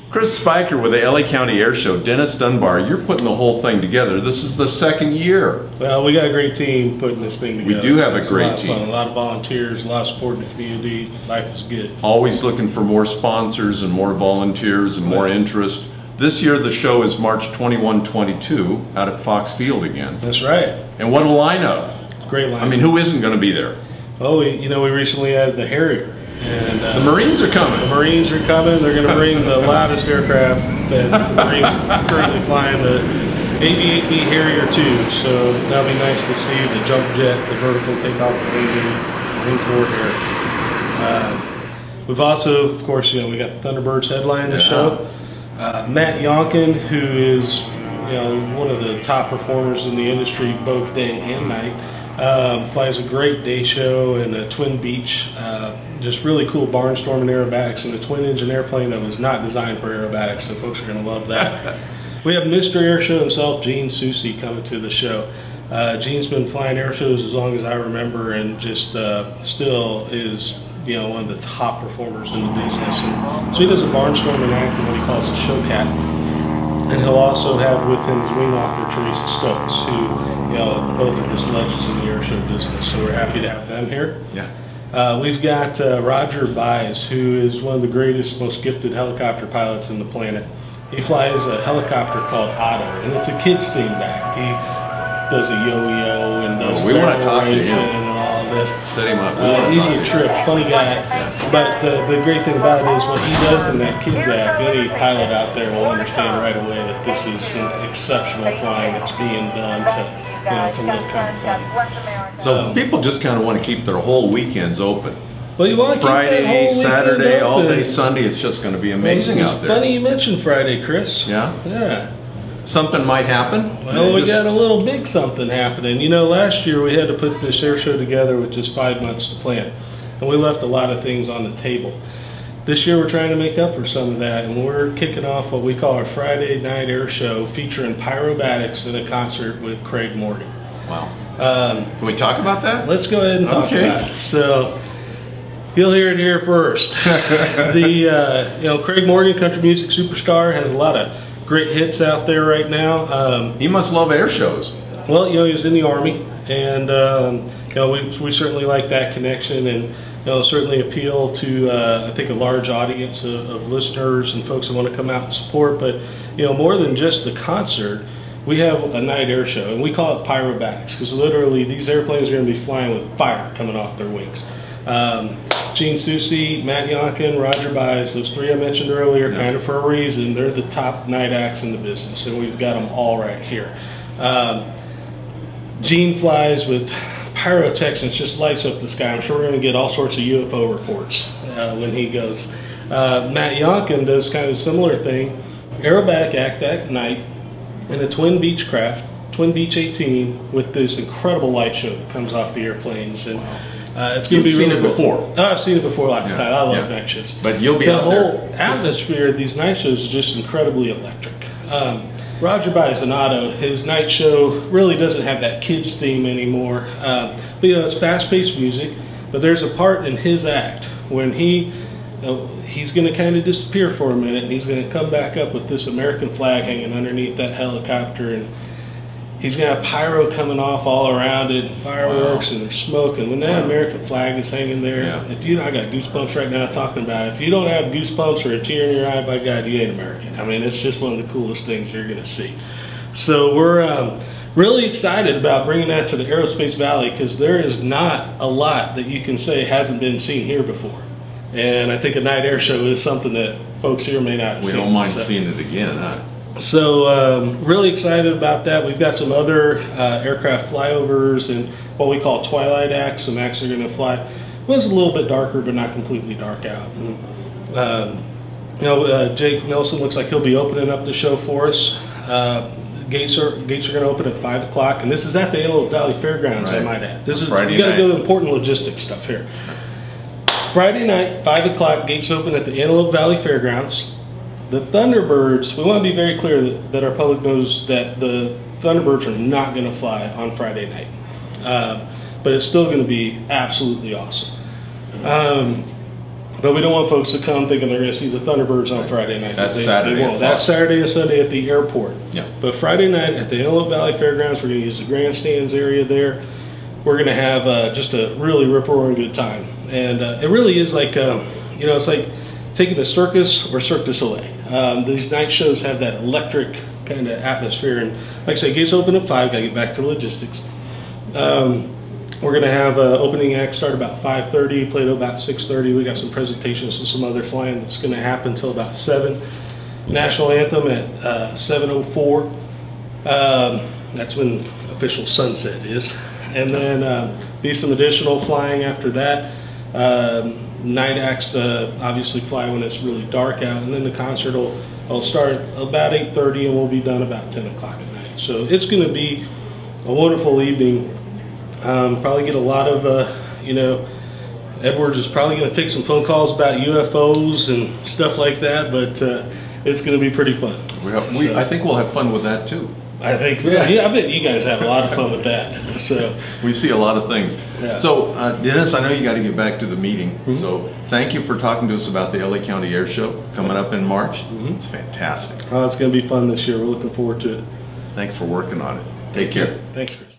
Chris Spiker with the LA County Air Show. Dennis Dunbar, you're putting the whole thing together. This is the second year. Well, we got a great team putting this thing together. We do have a great team. A lot of volunteers, a lot of support in the community. Life is good. Always looking for more sponsors and more volunteers and more interest. This year the show is March 21-22 out at Fox Field again. That's right. And what a lineup. Great lineup. I mean, who isn't going to be there? Oh, we recently added the Harrier. And, the Marines are coming. The Marines are coming. They're going to bring the loudest aircraft that the Marines are currently flying, the AV-8B Harrier 2. So that'll be nice to see the jump jet, the vertical takeoff of Marine Corps Harrier. We've also, of course, we got the Thunderbirds headline the show. Matt Yonkin, who is one of the top performers in the industry, both day and night. Flies a great day show in a twin beach, just really cool barnstorming aerobatics and a twin engine airplane that was not designed for aerobatics, so folks are going to love that. We have Mr. Air Show himself, Gene Soucy, coming to the show. Gene's been flying air shows as long as I remember, and just still is one of the top performers in the business. And so he does a barnstorming act and what he calls a show cat. And he'll also have with him his wing walker, Teresa Stokes, who, both are just legends in the air show business. So we're happy to have them here. Yeah. We've got Roger Baez, who is one of the greatest, most gifted helicopter pilots in the planet. He flies a helicopter called Otto, and it's a kid's themed act. He does a yo-yo and does we want to talk to him and all this. Set him up. He's a trip, funny guy. Yeah. But the great thing about it is what he does in that kids act, any pilot out there will understand right away that this is some exceptional flying that's being done to look kind of funny. So people just kind of want to keep their whole weekends open. Well, you want to Friday, Saturday, all day Sunday. It's just going to be amazing out there. It's funny you mentioned Friday, Chris. Yeah? Yeah. Something might happen. Well, we got a little big something happening. Last year we had to put this air show together with just 5 months to plan. And we left a lot of things on the table. This year we're trying to make up for some of that, and we're kicking off what we call our Friday night air show featuring Pyrobatics in a concert with Craig Morgan. Wow. Can we talk about that? Let's go ahead and talk about it. So, you'll hear it here first. Craig Morgan, country music superstar, has a lot of great hits out there right now. He must love air shows. Well, he was in the Army, and we certainly like that connection, and certainly appeal to I think a large audience of listeners and folks that want to come out and support. But more than just the concert, we have a night air show, and we call it Pyrobatics because literally these airplanes are going to be flying with fire coming off their wings. Gene Soucy, Matt Yonkin, Roger Baez, those three I mentioned earlier, kind of for a reason. They're the top night acts in the business, and we've got them all right here. Gene flies with pyrotechnics, just lights up the sky. I'm sure we're going to get all sorts of UFO reports when he goes. Matt Yonkin does kind of a similar thing. Aerobatic act that night in a twin beach craft, Twin Beach 18, with this incredible light show that comes off the airplanes. And it's going to be You've seen it before. Oh, I've seen it before last time. I love night shows. But you'll be out there. The whole atmosphere of these night shows is just incredibly electric. Roger Baez and Otto, his night show really doesn't have that kids theme anymore. But it's fast-paced music. But there's a part in his act when he's going to kind of disappear for a minute, and he's going to come back up with this American flag hanging underneath that helicopter, and he's going to have pyro coming off all around it, and fireworks, and there's smoke. And when that American flag is hanging there, I got goosebumps right now talking about it. If you don't have goosebumps or a tear in your eye, by God, you ain't American. I mean, it's just one of the coolest things you're going to see. So we're really excited about bringing that to the Aerospace Valley, because there is not a lot that you can say hasn't been seen here before. And I think a night air show is something that folks here may not have seen. We don't mind seeing it again, huh? So really excited about that. We've got some other aircraft flyovers and what we call twilight acts. Some acts are going to fly. Well, it's a little bit darker, but not completely dark out. And, Jake Nelson looks like he'll be opening up the show for us. Gates are going to open at 5 o'clock, and this is at the Antelope Valley Fairgrounds. I might add. This is Friday you got to night. go to important logistics stuff here. Friday night, 5 o'clock. Gates open at the Antelope Valley Fairgrounds. The Thunderbirds, we want to be very clear that our public knows that the Thunderbirds are not going to fly on Friday night. But it's still going to be absolutely awesome. But we don't want folks to come thinking they're going to see the Thunderbirds on Friday night. That's Saturday. They won't. That's Saturday and Sunday at the airport. Yeah. But Friday night at the Antelope Valley Fairgrounds, we're going to use the grandstands area there. We're going to have just a really rip-roaring good time. And it really is like, you know, it's like taking a circus or Cirque du Soleil. These night shows have that electric kind of atmosphere. And like I say, gates open at 5. Got to get back to logistics. We're going to have opening act start about 5:30, play to about 6:30. We got some presentations and some other flying that's going to happen until about 7. National anthem at 7:04. That's when official sunset is. And then be some additional flying after that. Night acts obviously fly when it's really dark out. And then the concert will start about 8:30 and we'll be done about 10 o'clock at night. So it's going to be a wonderful evening. Probably get a lot of, you know, Edwards is probably going to take some phone calls about UFOs and stuff like that, but it's going to be pretty fun. I think we'll have fun with that too. I think, yeah, I bet you guys have a lot of fun with that. So we see a lot of things. Yeah. So Dennis, I know you got to get back to the meeting. So thank you for talking to us about the LA County Air Show coming up in March. It's fantastic. Oh, it's going to be fun this year. We're looking forward to it. Thanks for working on it. Take care. Thanks, Chris.